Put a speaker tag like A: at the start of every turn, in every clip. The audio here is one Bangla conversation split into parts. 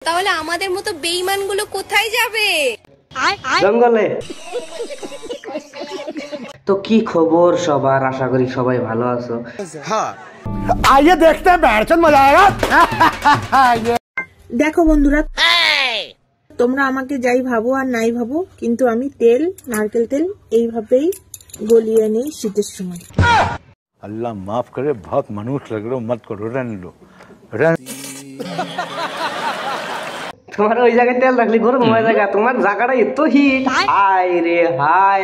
A: তাহলে আমাদের মতো বেঈমানগুলো কোথায় যাবে?
B: জঙ্গলে। তো কি খবর সবার? আশা করি সবাই ভালো আছো।
C: হ্যাঁ, আইয়ে দেখতে हैं बैठन मजा आएगा।
D: দেখো বন্ধুরা, তোমরা আমাকে যাই ভাবো আর নাই ভাবো, কিন্তু আমি তেল, নারকেল তেল এইভাবেই গলিয়ে নেই শীতের সময়।
E: अल्लाह माफ करे, बहुत मनुष्य लग रहे हो, मत करो, रहने लो।
B: তোমার ওই জায়গায় তেল রাখলে গরম হয়ে জায়গা, তোমার জায়গাটা এত হিট। হাই রে হাই।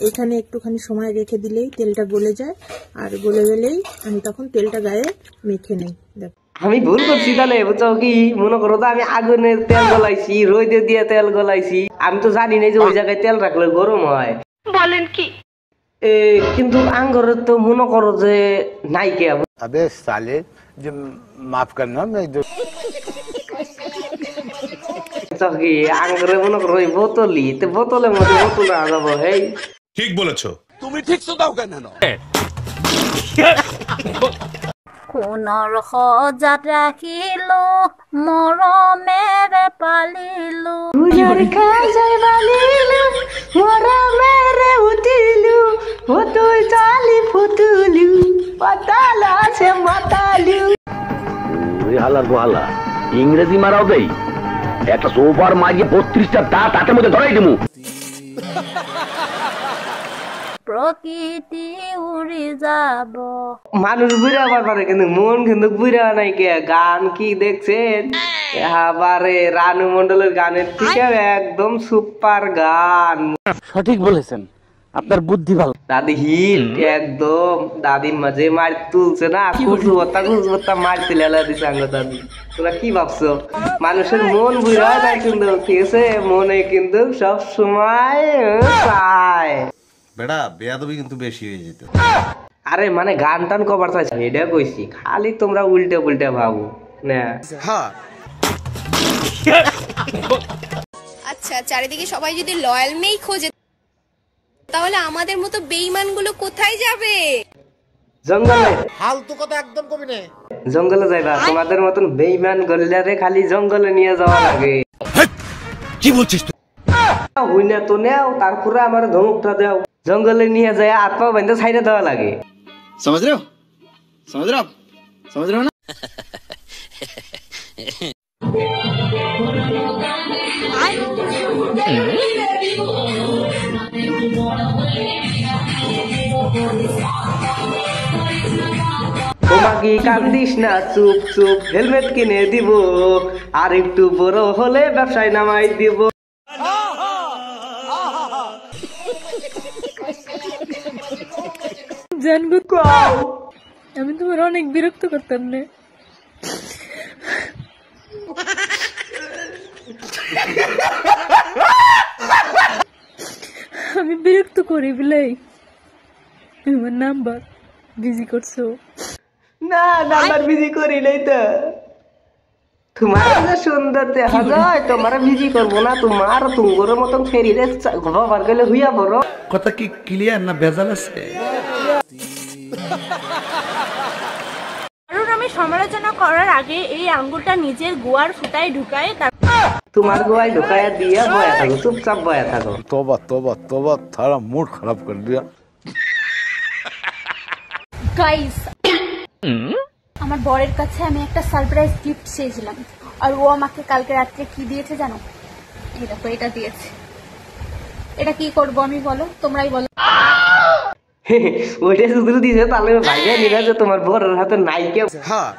D: এখানে একটুখানি সময় রেখে দিলেই তেলটা গলে যায়, আর গলে গেলেই আমি তখন তেলটা গায়ে মেখে নেই। দেখো
B: আমি ভুল করছি তাহলে, বুঝছো কি? মনে করো তো আমি আগুনে তেল গলাইছি, রোদে দিয়ে তেল গলাইছি, আমি তো জানি না যে ওই জায়গায় তেল রাখলে গরম হয়।
A: বলেন কি?
B: কিন্তু আঙ্গরে তো মনে করো যে নাই কে।
E: अबे साले, जो माफ करना, मैं जो
B: কি আঙ্গরে মনে করো ওই বোতলই, তো বোতলের মধ্যে বোতল রাখা যাবো। হেই
F: ঠিক বলেছো
C: তুমি ঠিক শুধাও কেন?
G: সোণৰ সজাত ৰাখিলো, মৰমেৰে পালিলো,
B: মরমেরে উঠিলু, ফতুল চালি ফুতুলু, পাতালা সে মাতালু।
H: হালার গোহালা ইংরেজি মারাও দেই, একটা সোফার মাঝে 32টা দাঁত হাতের মধ্যে ধরাই দিমু।
G: প্ৰকৃতি উৰি যাব।
B: মানুষ বুড়া আবার পারে, কিন্তু মন কিন্তু বুড়া নাই কে। গান কি দেখছেন? আবারে রানু মন্ডলের গানের থেকে একদম সুপার গান।
H: সঠিক বলেছেন, আপনার বুদ্ধি ভালো।
B: দাদি হিট একদম। দাদি মাঝে মার তুলছে না, খুঁজবতা মার তুলে দিছে আঙ্গ দাদি। তোরা কি ভাবছো? মানুষের মন বুড়া যায় কিন্তু, ঠিক আছে? মনে কিন্তু সব সময় চায়।
F: বেড়া বেয়াদবি কিন্তু বেশি হয়ে যেত।
B: আরে মানে গান টান কবার চাইছি এটা কইছি, খালি তোমরা উল্টে পুল্টে ভাবো না।
C: হ্যাঁ,
A: আচ্ছা, চারিদিকে সবাই যদি লয়াল মেই খোঁজে, তাহলে আমাদের মতো বেঈমানগুলো কোথায় যাবে?
B: জঙ্গলে।
C: ফালতু কথা একদম কবি না।
B: জঙ্গলে যাইবা? তোমাদের মতন বেঈমান গরিলারে খালি জঙ্গলে নিয়ে যাওয়া লাগে।
F: কি বলছিস তুই?
B: হই না তো নেও, তারপরে আমার ধমকটা দাও। জঙ্গলে নিয়ে যায় হাত পা বেঁধে ছাইড়ে দেওয়া লাগে।
C: समझ रहे हो? समझ रहे हो आप? समझ रहे हो ना?
B: তোমাকে কান্দিস না, চুপ চুপ, হেলমেট কিনে দিব, আর একটু বড় হলে ব্যবসায় নামাই দিব।
D: জানগো, আমি তোমার অনেক বিরক্ত করতাম না। আমি বিরক্ত করি বিলাই আমার নাম্বার বিজি করছো।
B: না, নাম্বার বিজি করি নাই তো। তোমার যে সুন্দর দেখা যায়, তোমার বিজি করবো না। তোমার তুঙ্গর মতন ফেরিলে বাবার গেলে হইয়া বড়
C: কথা কি ক্লিয়ার না ভেজাল আছে?
G: কারণ আমি সমালোচনা করার আগে এই আঙ্গুলটা নিজের গোয়ার ফুটায় ঢুকায়,
B: তোমার গোয়ায় ঢুকাইয়া দিয়া বয়া থাকো, চুপচাপ বয়া থাকো।
E: तोबा तोबा तोबा, थारा मूड खराब कर दिया।
G: গাইস, আমার বরের কাছে আমি একটা সারপ্রাইজ গিফট চেয়েছিলাম, আর ও আমাকে কালকে রাত্রে কি দিয়েছে জানো? এই দেখো, এটা দিয়েছে। এটা কি করবো আমি, বলো, তোমরাই বলো।
B: ওইটা শুধু দিছে, তাহলে ভাইয়া নিরা যে তোমার বরের হাতে নাই কে।
C: হ্যাঁ,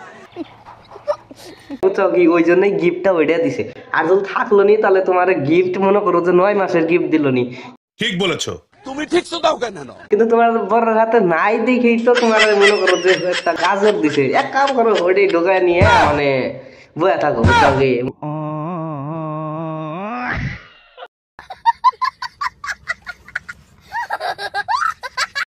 B: বুঝছো কি? ওই জন্যই গিফটটা ওইটা দিছে। আর যদি থাকলো নি, তাহলে তোমার গিফট মনে করো যে 9 মাসের গিফট দিল নি।
F: ঠিক বলেছো।
C: তুমি ঠিক শুধাও কেন?
B: কিন্তু তোমার বরের হাতে নাই দেখেই তো তোমার মনে করো যে একটা গাজর দিছে। এক কাম করো, ওইটাই ঢোকায় নিয়ে মানে বয়া থাকো, বুঝছো কি?